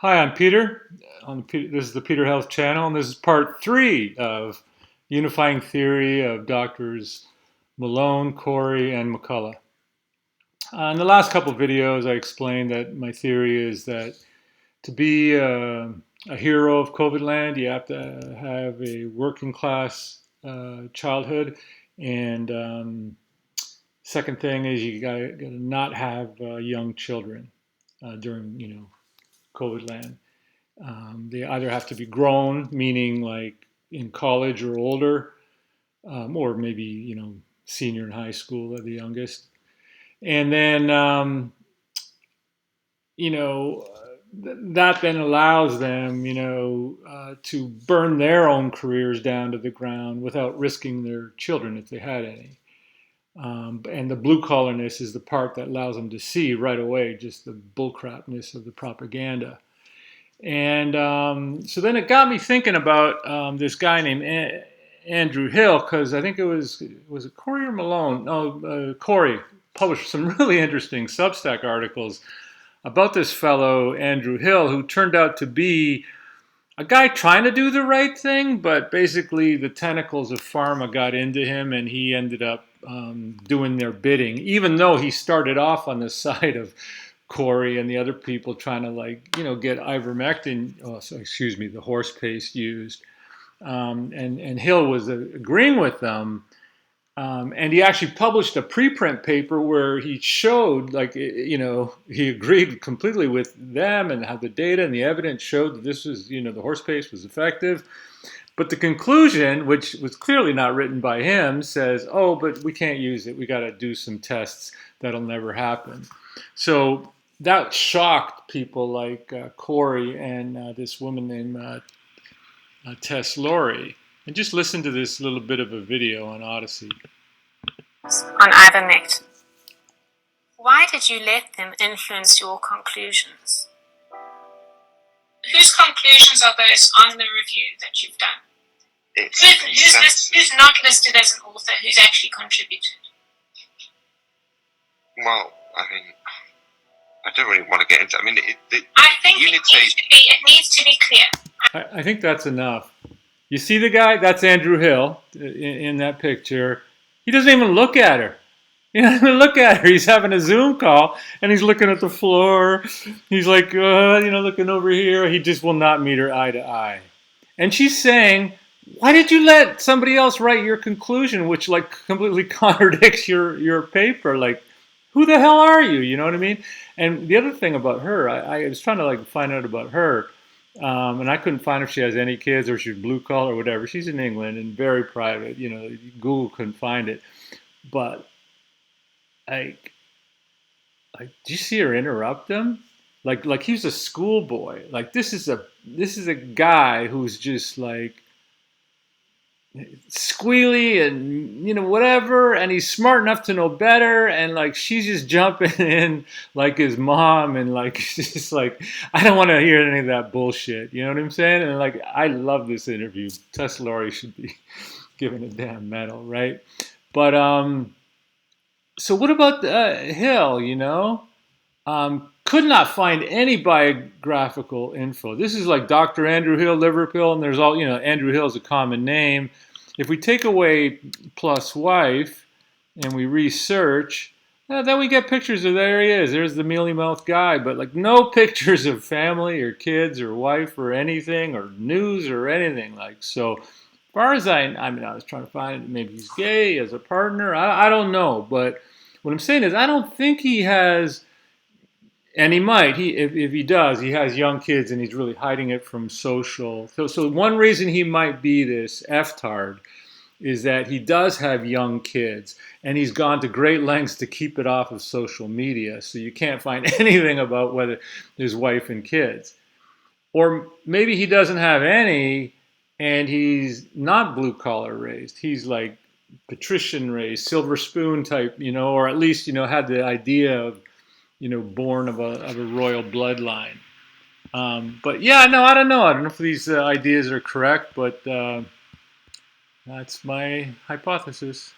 Hi, I'm Peter. This is the Peter Health Channel, and this is part three of Unifying Theory of Doctors Malone, Kory, and McCullough. In the last couple of videos, I explained that my theory is that to be a hero of COVID land, you have to have a working class childhood, and second thing is you got to not have young children during COVID land. They either have to be grown, meaning like in college or older, or maybe senior in high school at the youngest, and then you know that then allows them to burn their own careers down to the ground without risking their children if they had any. And the blue collarness is the part that allows them to see right away just the bullcrapness of the propaganda. And so then it got me thinking about this guy named Andrew Hill, because I think was it Kory or Malone? No, Kory published some really interesting Substack articles about this fellow Andrew Hill, who turned out to be a guy trying to do the right thing, but basically the tentacles of pharma got into him, and he ended up doing their bidding, even though he started off on the side of Kory and the other people trying to get ivermectin, the horse paste used, and Hill was agreeing with them, and he actually published a preprint paper where he showed he agreed completely with them and how the data and the evidence showed that this was the horse paste was effective. But the conclusion, which was clearly not written by him, says, oh, but we can't use it. We got to do some tests. That'll never happen. So that shocked people like Kory and this woman named Lawrie. And just listen to this little bit of a video on Odyssey. On ivermectin. Why did you let them influence your conclusions? Whose conclusions are those on the review that you've done? Who's not listed as an author, who's actually contributed? Well, I mean, I don't really want to get into. I mean, I think it needs to be clear. I think that's enough. You see the guy? That's Andrew Hill in that picture. He doesn't even look at her. He doesn't even look at her. He's having a Zoom call, and he's looking at the floor. He's like, looking over here. He just will not meet her eye to eye. And she's saying, why did you let somebody else write your conclusion, which completely contradicts your paper? Like, who the hell are you? You know what I mean? And the other thing about her, I was trying to find out about her, and I couldn't find if she has any kids or she's blue collar or whatever. She's in England and very private. Google couldn't find it. But do you see her interrupt him? Like he's a schoolboy. Like this is a guy who's just squealy and whatever, and he's smart enough to know better, and she's just jumping in like his mom, and just I don't want to hear any of that bullshit. You know what I'm saying? And I love this interview. Lawrie should be given a damn medal, right? But so what about Hill? Could not find any biographical info. This is like Dr. Andrew Hill, Liverpool, and there's all, Andrew Hill is a common name. If we take away plus wife and we research, then we get pictures of there he is. There's the mealy-mouthed guy, but no pictures of family or kids or wife or anything or news or anything. So as far as I was trying to find maybe he's gay as a partner. I don't know, but what I'm saying is I don't think he has. And he might. If he does, he has young kids, and he's really hiding it from social. So one reason he might be this F-tard is that he does have young kids, and he's gone to great lengths to keep it off of social media. So you can't find anything about whether his wife and kids. Or maybe he doesn't have any, and he's not blue-collar raised. He's like patrician raised, silver spoon type, or at least, had the idea of, born of a royal bloodline. But yeah, no, I don't know. I don't know if these ideas are correct, but that's my hypothesis.